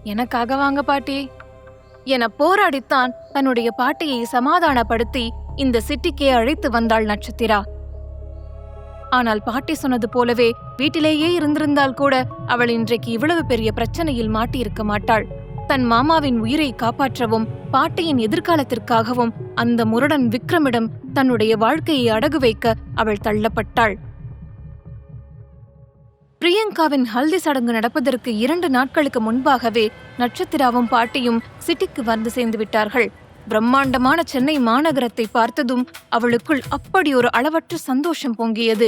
எனக்காக வாங்க பாட்டி என போராடித்தான் தன்னுடைய பாட்டியை சமாதானப்படுத்தி இந்த சிட்டிக்கே அழைத்து வந்தாள் நட்சத்திரா. ஆனால் பாட்டி சொன்னது போலவே வீட்டிலேயே இருந்திருந்தால் கூட அவள் இன்றைக்கு இவ்வளவு பெரிய பிரச்சனையில் மாட்டியிருக்க மாட்டாள். தன் மாமாவின் உயிரை காப்பாற்றவும் பாட்டியின் எதிர்காலத்திற்காகவும் அந்த முரடன் விக்ரமிடம் தன்னுடைய வாழ்க்கையை அடகு வைக்க அவள் தள்ளப்பட்டாள். பிரியங்காவின் ஹல்தி சடங்கு நடப்பதற்கு 2 நாட்களுக்கு முன்பாகவே நட்சத்திராவும் பாட்டியும் சிட்டிக்கு வந்து சேர்ந்து விட்டார்கள். பிரம்மாண்டமான சென்னை மாநகரத்தை பார்த்ததும் அவளுக்குள் அப்படி ஒரு அளவற்ற சந்தோஷம் பொங்கியது.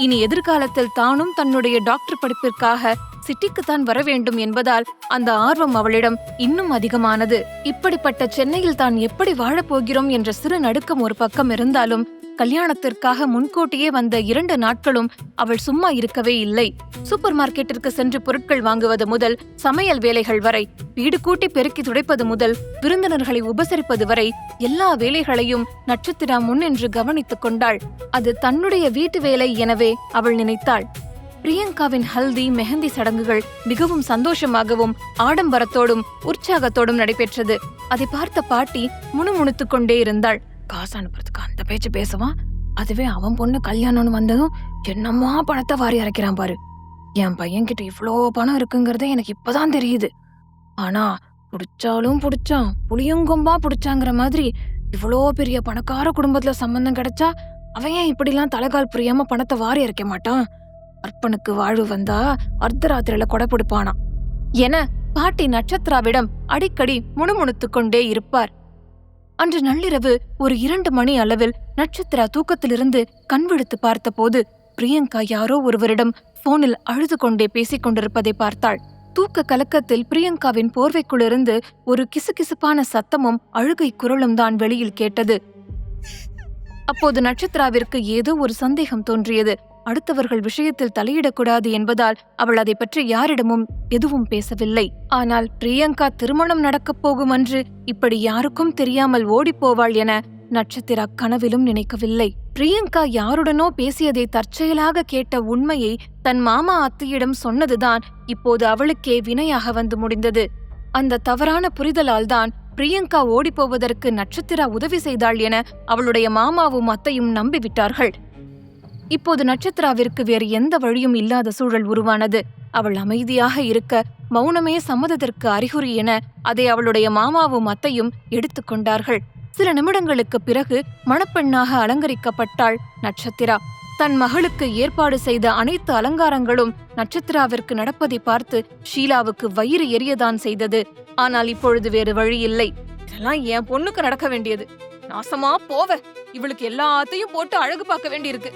இனி எதிர்காலத்தில் தானும் தன்னுடைய டாக்டர் படிப்பிற்காக சிட்டிக்குத்தான் வர வேண்டும் என்பதால் அந்த ஆர்வம் அவளிடம் இன்னும் அதிகமானது. இப்படிப்பட்ட சென்னையில் தான் எப்படி வாழப்போகிறோம் என்ற சிறு நடுக்கம் ஒரு பக்கம் இருந்தாலும் கல்யாணத்திற்காக முன்கூட்டியே வந்த 2 நாட்களும் அவள் சும்மா இருக்கவே இல்லை. சூப்பர் மார்க்கெட்டிற்கு சென்று பொருட்கள் வாங்குவது முதல் சமையல் வேலைகள் வரை, வீடு கூட்டி பெருக்கி துடைப்பது முதல் விருந்தினர்களை உபசரிப்பது வரை எல்லா வேலைகளையும் நட்சத்திரா முன்னின்று கவனித்துக் கொண்டாள். அது தன்னுடைய வீட்டு வேலை எனவே அவள் நினைத்தாள். பிரியங்காவின் ஹல்தி மெஹந்தி சடங்குகள் மிகவும் சந்தோஷமாகவும் ஆடம்பரத்தோடும் உற்சாகத்தோடும் நடைபெற்றது. அதை பார்த்த பாட்டி முணுமுணுத்துக் கொண்டே இருந்தாள். காசு அனுப்புறதுக்கு அந்த பேச்சு பேசுவான், அதுவே அவன் பொண்ணு கல்யாணம்னு வந்ததும் என்னம்மா பணத்தை வாரி அரைக்கிறான் பாரு. என் பையன்கிட்ட இவ்வளோ பணம் இருக்குங்கிறத எனக்கு இப்பதான் தெரியுது. ஆனா புடிச்சாலும் புடிச்சான் புளியங்கொம்பா புடிச்சாங்கிற மாதிரி இவ்வளோ பெரிய பணக்கார குடும்பத்துல சம்பந்தம் கிடைச்சா அவன் ஏன் இப்படிலாம் தலைகால் புரியாம பணத்தை வாரி அரைக்க மாட்டான்? அர்ப்பனுக்கு வாழ்வு வந்தா அர்த்தராத்திரியில கொடை பிடிப்பானா என பாட்டி நட்சத்திராவிடம் அடிக்கடி முணுமுணுத்துக் கொண்டே இருப்பார். அன்று நள்ளிரவு ஒரு 2 மணி அளவில் நட்சத்திரா தூக்கத்திலிருந்து கண்விழித்து பார்த்தபோது பிரியங்கா யாரோ ஒருவரிடம் போனில் அழுது கொண்டே பேசிக் கொண்டிருப்பதை பார்த்தாள். தூக்க கலக்கத்தில் பிரியங்காவின் போர்வைக்குள்ளிருந்து ஒரு கிசுகிசுப்பான சத்தமும் அழுகை குரலும் தான் வெளியில் கேட்டது. அப்போது நட்சத்திராவிற்கு ஏதோ ஒரு சந்தேகம் தோன்றியது. அடுத்தவர்கள் விஷயத்தில் தலையிடக்கூடாது என்பதால் அவள் அதை பற்றி யாரிடமும் எதுவும் பேசவில்லை. ஆனால் பிரியங்கா திருமணம் நடக்கப் போகும் அன்று இப்படி யாருக்கும் தெரியாமல் ஓடிப்போவாள் என நட்சத்திரா கனவிலும் நினைக்கவில்லை. பிரியங்கா யாருடனோ பேசியதை தற்செயலாக கேட்ட உண்மையை தன் மாமா அத்தையிடம் சொன்னதுதான் இப்போது அவளுக்கே வினையாக வந்து முடிந்தது. அந்த தவறான புரிதலால் தான் பிரியங்கா ஓடிப்போவதற்கு நட்சத்திரா உதவி செய்தாள் என அவளுடைய மாமாவும் அத்தையும் நம்பிவிட்டார்கள். இப்போது நட்சத்திராவிற்கு வேறு எந்த வழியும் இல்லாத சூழல் உருவானது. அவள் அமைதியாக இருக்க மௌனமே சம்மதத்திற்கு அறிகுறி என அதை அவளுடைய மாமாவும் அத்தையும் எடுத்துக்கொண்டார்கள். சில நிமிடங்களுக்கு பிறகு மணப்பெண்ணாக அலங்கரிக்கப்பட்டாள் நட்சத்திரா. தன் மகளுக்கு ஏற்பாடு செய்த அனைத்து அலங்காரங்களும் நட்சத்திராவிற்கு நடப்பதை பார்த்து ஷீலாவுக்கு வயிறு எரியதான் செய்தது. ஆனால் இப்பொழுது வேறு வழி இல்லை. இதெல்லாம் என் பொண்ணுக்கு நடக்க வேண்டியது. நாசமா போவ, இவளுக்கு எல்லாத்தையும் போட்டு அழகு பார்க்க வேண்டியிருக்கு.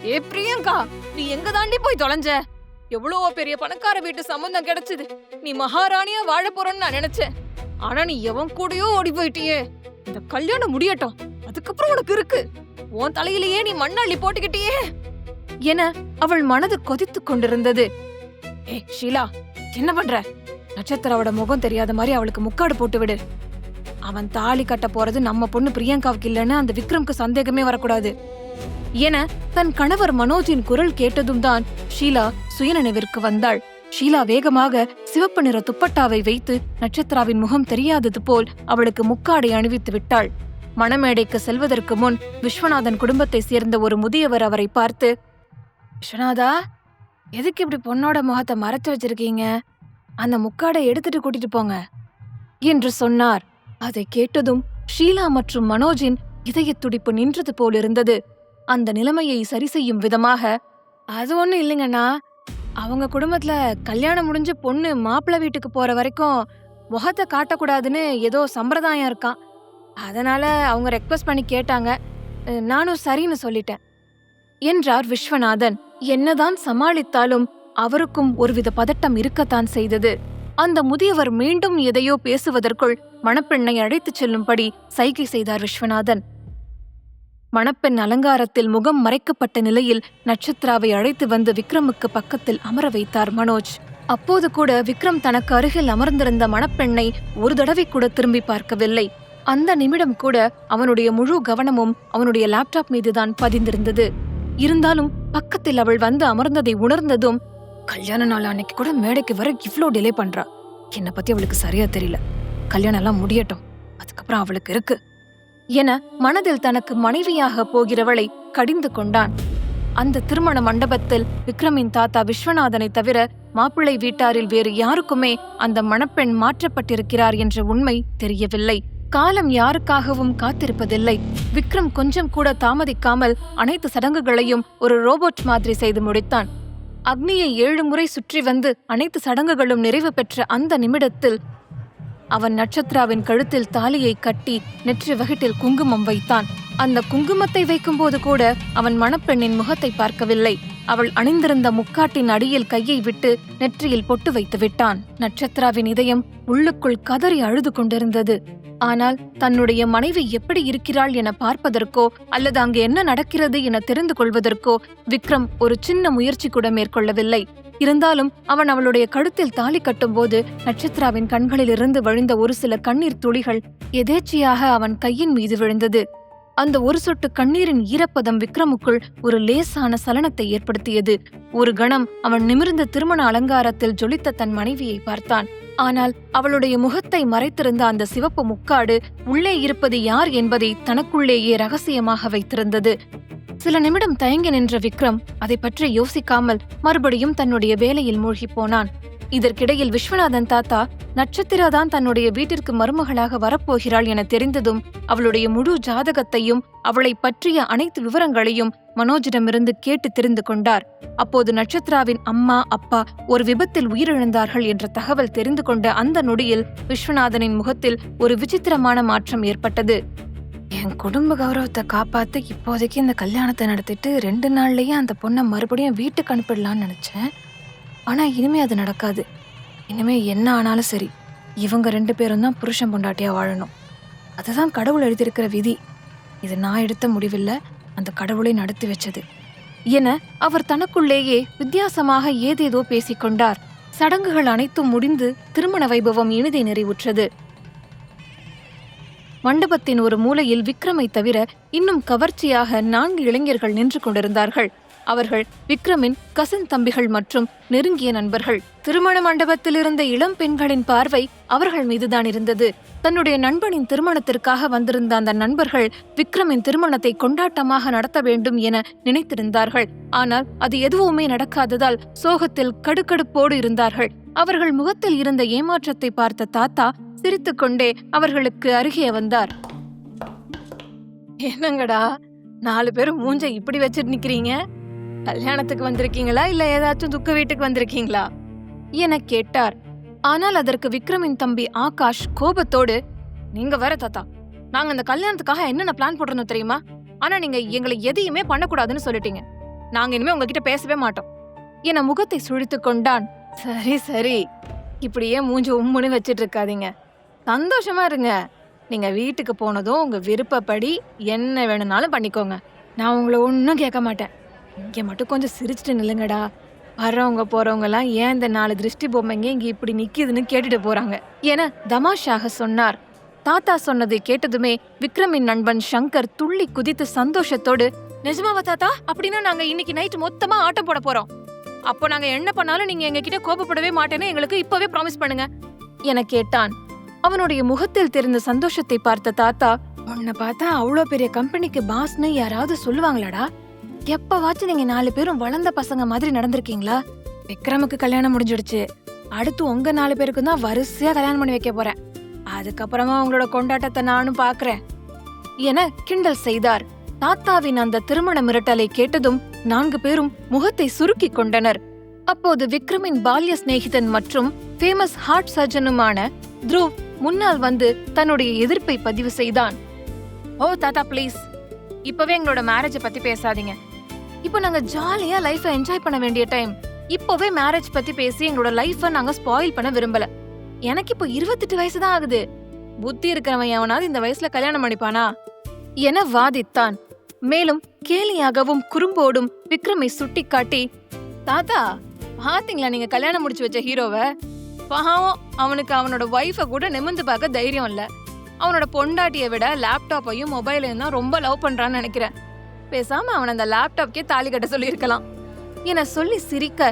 ஏ பிரியங்கா, நீ எங்க தாண்டி போய் தொலைஞ்ச? எவ்வளோ பெரிய பணக்கார வீட்டு சம்பந்தம் கிடைச்சது. நீ மகாராணியா வாழ போறன்னு நான் நினைச்சேன். ஆனா நீ எவன் கூடயோ ஓடி போயிட்டியே. இந்த கல்யாணம் முடியட்டும், அதுக்கப்புறம் உனக்கு இருக்கு. உன் தலையிலேயே நீ மண்ணள்ளி போட்டுக்கிட்டியே என அவள் மனது கொதித்துக் கொண்டிருந்தது. ஏ ஷீலா, என்ன பண்ற? நட்சத்திராவோட முகம் தெரியாத மாதிரி அவளுக்கு முக்காடு போட்டு விடு. அவன் தாலி கட்ட போறது நம்ம பொண்ணு பிரியங்காவுக்கு இல்லைன்னு அந்த விக்ரம்க்கு சந்தேகமே வரக்கூடாது என தன் கணவர் மனோஜின் குரல் கேட்டதும் தான் ஷீலா சுயநினைவிற்கு வந்தாள். ஷீலா வேகமாக சிவப்பு நிற துப்பட்டாவை வைத்து நட்சத்திராவின் முகம் தெரியாதது போல் அவளுக்கு முக்காடை அணிவித்து விட்டாள். மணமேடைக்கு செல்வதற்கு முன் விஸ்வநாதன் குடும்பத்தை சேர்ந்த ஒரு முதியவர் அவரை பார்த்து, விஸ்வநாதா, எதுக்கு இப்படி பொண்ணோட முகத்தை மறைச்சு வச்சிருக்கீங்க? அந்த முக்காடை எடுத்துட்டு கூட்டிட்டு போங்க என்று சொன்னார். அதை கேட்டதும் ஷீலா மற்றும் மனோஜின் இதய துடிப்பு நின்றது போலிருந்தது. அந்த நிலைமையை சரி செய்யும் விதமாக, அது ஒண்ணும் இல்லைங்கண்ணா, அவங்க குடும்பத்துல கல்யாணம் முடிஞ்சு பொண்ணு மாப்பிள்ளை வீட்டுக்கு போற வரைக்கும் முகத்தை காட்டக்கூடாதுன்னு ஏதோ சம்பிரதாயம் இருக்கான். அதனால அவங்க ரெக்வஸ்ட் பண்ணி கேட்டாங்க. நானும் சரின்னு சொல்லிட்டேன் என்றார் விஸ்வநாதன். என்னதான் சமாளித்தாலும் அவருக்கும் ஒருவித பதட்டம் இருக்கத்தான் செய்தது. அந்த முதியவர் மீண்டும் எதையோ பேசுவதற்குள் மணப்பெண்ணை அழைத்துச் செல்லும்படி சைகை செய்தார் விஸ்வநாதன். மணப்பெண் அலங்காரத்தில் முகம் மறைக்கப்பட்ட நிலையில் நட்சத்திராவை அழைத்து வந்து விக்ரமுக்கு பக்கத்தில் அமர வைத்தார் மனோஜ். அப்போது கூட விக்ரம் தனக்கு அருகில் அமர்ந்திருந்த மணப்பெண்ணை ஒரு தடவை கூட திரும்பி பார்க்கவில்லை. அந்த நிமிடம் கூட அவனுடைய முழு கவனமும் அவனுடைய லேப்டாப் மீதுதான் பதிந்திருந்தது. இருந்தாலும் பக்கத்தில் அவள் வந்து அமர்ந்ததை உணர்ந்ததும், கல்யாண நாள் அன்னைக்கு கூட மேடைக்கு வர இவ்ளோ டிலே பண்றா, என்னை பத்தி அவளுக்கு சரியா தெரியல. கல்யாணம் எல்லாம் முடியட்டும், அதுக்கப்புறம் அவளுக்கு இருக்கு என மனதில் தனக்கு மனைவியாக போகிறவளை கடிந்து கொண்டான். அந்த திருமண மண்டபத்தில் விக்ரமின் தாத்தா விஸ்வநாதனை தவிர மாப்பிள்ளை வீட்டாரில் வேறு யாருக்குமே அந்த மணப்பெண் மாற்றப்பட்டிருக்கிறார் என்ற உண்மை தெரியவில்லை. காலம் யாருக்காகவும் காத்திருப்பதில்லை. விக்ரம் கொஞ்சம் கூட தாமதிக்காமல் அனைத்து சடங்குகளையும் ஒரு ரோபோட் மாதிரி செய்து முடித்தான். அக்னியை 7 முறை சுற்றி வந்து அனைத்து சடங்குகளும் நிறைவு பெற்ற அந்த நிமிடத்தில் அவன் நட்சத்திராவின் கழுத்தில் தாலியை கட்டி நெற்றி வகிட்டில் குங்குமம் வைத்தான். அந்த குங்குமத்தை வைக்கும்போது கூட அவன் மணப்பெண்ணின் முகத்தை பார்க்கவில்லை. அவள் அணிந்திருந்த முக்காட்டின் அடியில் கையை விட்டு நெற்றியில் பொட்டு வைத்து விட்டான். நட்சத்திராவின் இதயம் உள்ளுக்குள் கதறி அழுது கொண்டிருந்தது. ஆனால் தன்னுடைய மனைவி எப்படி இருக்கிறாள் என பார்ப்பதற்கோ அல்லது அங்கு என்ன நடக்கிறது என தெரிந்து கொள்வதற்கோ விக்ரம் ஒரு சின்ன முயற்சி கூட மேற்கொள்ளவில்லை. இருந்தாலும் அவன் அவளுடைய கழுத்தில் தாலி கட்டும்போது நட்சத்திராவின் கண்களிலிருந்து வழிந்த ஒரு சில கண்ணீர் துளிகள் எதேச்சையாக அவன் கையின் மீது விழுந்தது. அந்த ஒரு சொட்டு கண்ணீரின் ஈரப்பதம் விக்ரமுக்குள் ஒரு லேசான சலனத்தை ஏற்படுத்தியது. ஒரு கணம் அவன் நிமிர்ந்த திருமண அலங்காரத்தில் ஜொலித்த தன் மனைவியை பார்த்தான். ஆனால் அவளுடைய முகத்தை மறைத்திருந்த அந்த சிவப்பு முக்காடு உள்ளே இருப்பது யார் என்பதை தனக்குள்ளேயே ரகசியமாக வைத்திருந்தது. சில நிமிடம் தயங்கி நின்ற விக்ரம் அதை பற்றி யோசிக்காமல் மறுபடியும் தன்னுடைய வேலையில் மூழ்கி போனான். இதற்கிடையில் விஸ்வநாதன் தாத்தா நட்சத்திராதான் தன்னுடைய வீட்டிற்கு மருமகளாக வரப்போகிறாள் என தெரிந்ததும் அவளுடைய முழு ஜாதகத்தையும் அவளை பற்றிய அனைத்து விவரங்களையும் மனோஜிடமிருந்து கேட்டு தெரிந்து கொண்டார். அப்போது நட்சத்திராவின் அம்மா அப்பா ஒரு விபத்தில் உயிரிழந்தார்கள் என்ற தகவல் தெரிந்து கொண்ட அந்த நொடியில் விஸ்வநாதனின் முகத்தில் ஒரு விசித்திரமான மாற்றம் ஏற்பட்டது. என் குடும்ப கௌரவத்தை காப்பாத்த இப்போதைக்கு இந்த கல்யாணத்தை நடத்திட்டு 2 நாள்லயே அந்த பொண்ணை மறுபடியும் வீட்டுக்கு அனுப்பிடலான்னு நினைச்சேன். ஆனா இனிமே அது நடக்காது. இனிமே என்ன ஆனாலும் சரி, இவங்க 2 பேரும் தான் புருஷன் பொண்டாட்டியா வாழணும். அதுதான் கடவுள் எழுதியிருக்கிற விதி. இது நான் எடுத்த முடிவில்லை, அந்த கடவுளை நடத்தி வச்சது என அவர் தனக்குள்ளேயே வித்தியாசமாக ஏதேதோ பேசிக்கொண்டார். சடங்குகள் அனைத்தும் முடிந்து திருமண வைபவம் இனிதை நிறைவுற்றது. மண்டபத்தின் ஒரு மூலையில் விக்ரமை தவிர இன்னும் கவர்ச்சியாக 4 இளைஞர்கள் நின்று கொண்டிருந்தார்கள். அவர்கள் விக்ரமின் கசின் தம்பிகள் மற்றும் நெருங்கிய நண்பர்கள். திருமண மண்டபத்தில் இருந்த இளம் பெண்களின் பார்வை அவர்கள் மீதுதான் இருந்தது. தன்னுடைய நண்பனின் திருமணத்திற்காக வந்திருந்த அந்த நண்பர்கள் விக்ரமின் திருமணத்தை கொண்டாட்டமாக நடத்த வேண்டும் என நினைத்திருந்தார்கள். ஆனால் அது எதுவுமே நடக்காததால் சோகத்தில் கடுகடுப்போடு இருந்தார்கள். அவர்கள் முகத்தில் இருந்த ஏமாற்றத்தை பார்த்த தாத்தா சிரித்துக்கொண்டே அவர்களுக்கு அருகே வந்தார். என்னங்கடா 4 பேரும் மூஞ்ச இப்படி வச்சிட்டு நிக்கிறீங்க? கல்யாணத்துக்கு வந்திருக்கீங்களா இல்ல ஏதாச்சும் துக்க வீட்டுக்கு வந்திருக்கீங்களா என கேட்டார். ஆனால் அதற்கு விக்ரமின் தம்பி ஆகாஷ் கோபத்தோடு, நீங்க வேற தாத்தா, நாங்க இந்த கல்யாணத்துக்காக என்னென்ன பிளான் போட்டிருந்தோம் தெரியுமா? ஆனா நீங்க எங்களை எதையுமே பண்ணக்கூடாதுன்னு சொல்லிட்டீங்க. நாங்க இனிமே உங்ககிட்ட பேசவே மாட்டோம் என முகத்தை சுழித்து கொண்டான். சரி சரி, இப்படியே மூஞ்சி உம்முன்னு வச்சிட்டு இருக்காதீங்க, சந்தோஷமா இருங்க. நீங்க வீட்டுக்கு போனதும் உங்க விருப்பப்படி என்ன வேணும்னாலும் பண்ணிக்கோங்க. நான் உங்களை ஒன்னும் கேட்க மாட்டேன். இங்க மட்டும் கொஞ்சம் சிரிச்சுட்டு நில்லுங்கடா. வர்றவங்க போறவங்க எல்லாம் ஏன் இந்த 4 திருஷ்டி பொம்மைங்க இங்க இப்படி நிக்குதுன்னு கேட்டுட்டு போறாங்க என தமாஷாக சொன்னார். தாத்தா சொன்னதை கேட்டதுமே விக்ரமின் நண்பன் சங்கர் துள்ளி குதித்து சந்தோஷத்தோடு, நிஜமாவா தாத்தா? அப்படின்னா நாங்க இன்னைக்கு நைட் மொத்தமா ஆட்டம் போட போறோம். அப்போ நாங்க என்ன பண்ணாலும் நீங்க எங்க கிட்ட கோபப்படவே மாட்டேன்னு எங்களுக்கு இப்பவே ப்ராமிஸ் பண்ணுங்க என கேட்டான். அவனுடைய முகத்தில் தெரிந்த சந்தோஷத்தை பார்த்த தாத்தா, உன்னை பார்த்தா அவ்வளோ பெரிய கம்பெனிக்கு பாஸ்ன்னு யாராவது சொல்லுவாங்களாடா? எப்பவாச்சும் நீங்க 4 பேரும் வளர்ந்த பசங்க மாதிரி நடந்திருக்கீங்களா? விக்ரமுக்கு கல்யாணம் முடிஞ்சிடுச்சு, அடுத்து உங்க 4 பேருக்கும் தான் வரிசையா கல்யாணம் பண்ணி வைக்க போறேன். அதுக்கப்புறமா உங்களோட கொண்டாட்டத்தை நானும் பாக்குறேன் என கிண்டல் செய்தார். தாத்தாவின் அந்த திருமண மிரட்டலை கேட்டதும் 4 பேரும் முகத்தை சுருக்கி கொண்டனர். அப்போது விக்ரமின் பால்ய சிநேகிதன் மற்றும் ஃபேமஸ் ஹார்ட் சர்ஜனுமான த்ருவ் முன்னால் வந்து தன்னுடைய எதிர்ப்பை பதிவு செய்தான். ஓ தாத்தா ப்ளீஸ், இப்பவே எங்களோட மேரேஜை பத்தி பேசாதீங்க. இப்போ நாங்க ஜாலியா லைஃபை என்ஜாய் பண்ண வேண்டிய டைம். இப்போவே மேரேஜ் பத்தி பேசி எங்களோட லைஃபை நாங்க ஸ்பாயில் பண்ண விரும்பல. எனக்கு இப்போ 28 வயசு தான் ஆகுது. புத்தி இருக்கிறவன் எவனாவது இந்த வயசுல கல்யாணம் பண்ணிப்பானா என வாதித்தான். மேலும் கேலியாகவும் குறும்போடும் விக்ரமை சுட்டிக்காட்டி, தாத்தா பாத்தீங்களா நீங்க கல்யாணம் முடிச்சு வச்ச ஹீரோவை? பாவம், அவனுக்கு அவனோட ஒய்ஃபை கூட நிமிர்ந்து பார்க்க தைரியம் இல்ல. அவனோட பொண்டாட்டியை விட லேப்டாப்பையும் மொபைலையும் தான் ரொம்ப லவ் பண்றான்னு நினைக்கிறேன். பேசாம அவன் அந்த லேப்டாப்கே தாலி கட்ட சொல்லியிருக்கலாம் என சொல்லி சிரிக்க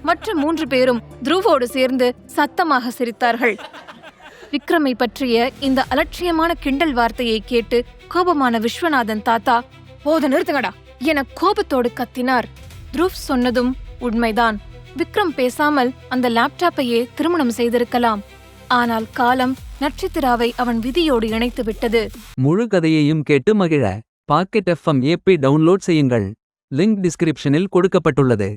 மற்ற 3 பேரும் துருவோடு சேர்ந்து சத்தமாக சிரித்தார்கள். விக்ரமை பற்றிய இந்த அலட்சியமான கிண்டல் வார்த்தையை கேட்டு கோபமான விஸ்வநாதன் தாத்தா, போத நிறுத்துங்கடா என கோபத்தோடு கத்தினார். துருவ் சொன்னதும் உண்மைதான். விக்ரம் பேசாமல் அந்த லேப்டாப்பையே திருமணம் செய்திருக்கலாம். ஆனால் காலம் நட்சத்திராவை அவன் விதியோடு இணைத்து விட்டது. முழு கதையையும் கேட்டு மகிழ பாக்கெட் FM ஆப்பை டவுன்லோட் செய்யுங்கள். லிங்க் டிஸ்கிரிப்ஷனில் கொடுக்கப்பட்டுள்ளது.